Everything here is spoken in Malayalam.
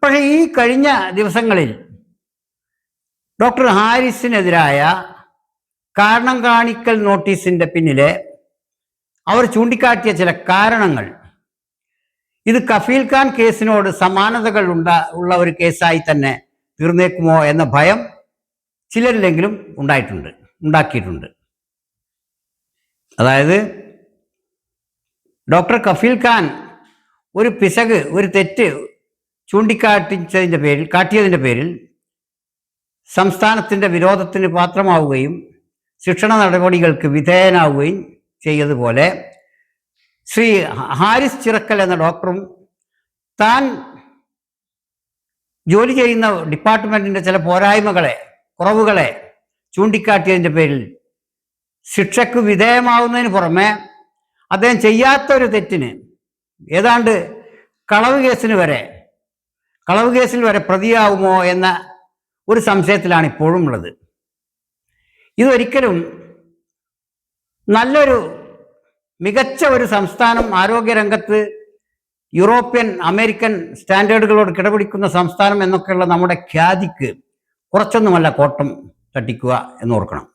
പക്ഷേ ഈ കഴിഞ്ഞ ദിവസങ്ങളിൽ ഡോക്ടർ ഹാരിസിനെതിരായ കാരണം കാണിക്കൽ നോട്ടീസിന്റെ പിന്നിലെ അവർ ചൂണ്ടിക്കാട്ടിയ ചില കാരണങ്ങൾ ഇത് കഫീൽ ഖാൻ കേസിനോട് സമാനതകൾ ഉള്ള ഒരു കേസായി തന്നെ തീർന്നേക്കുമോ എന്ന ഭയം ചിലരിലെങ്കിലും ഉണ്ടാക്കിയിട്ടുണ്ട്. അതായത് ഡോക്ടർ കഫീൽ ഖാൻ ഒരു പിശക്, ഒരു തെറ്റ് കാട്ടിയതിൻ്റെ പേരിൽ സംസ്ഥാനത്തിൻ്റെ വിരോധത്തിന് പാത്രമാവുകയും ശിക്ഷണ നടപടികൾക്ക് വിധേയനാവുകയും ചെയ്തതുപോലെ ശ്രീ ഹാരിസ് ചിറക്കൽ എന്ന ഡോക്ടറും താൻ ജോലി ചെയ്യുന്ന ഡിപ്പാർട്ട്മെൻറ്റിൻ്റെ ചില കുറവുകളെ ചൂണ്ടിക്കാട്ടിയതിൻ്റെ പേരിൽ ശിക്ഷയ്ക്ക് വിധേയമാവുന്നതിന് പുറമെ അദ്ദേഹം ചെയ്യാത്തൊരു തെറ്റിന് ഏതാണ്ട് കളവ് കേസിൽ വരെ പ്രതിയാവുമോ എന്ന ഒരു സംശയത്തിലാണ് ഇപ്പോഴും ഉള്ളത്. ഇതൊരിക്കലും മികച്ച ഒരു സംസ്ഥാനം, ആരോഗ്യരംഗത്ത് യൂറോപ്യൻ അമേരിക്കൻ സ്റ്റാൻഡേർഡുകളോട് കിടപിടിക്കുന്ന സംസ്ഥാനം എന്നൊക്കെയുള്ള നമ്മുടെ ഖ്യാതിക്ക് കുറച്ചൊന്നുമല്ല കോട്ടം തട്ടിക്കുക എന്നോർക്കണം.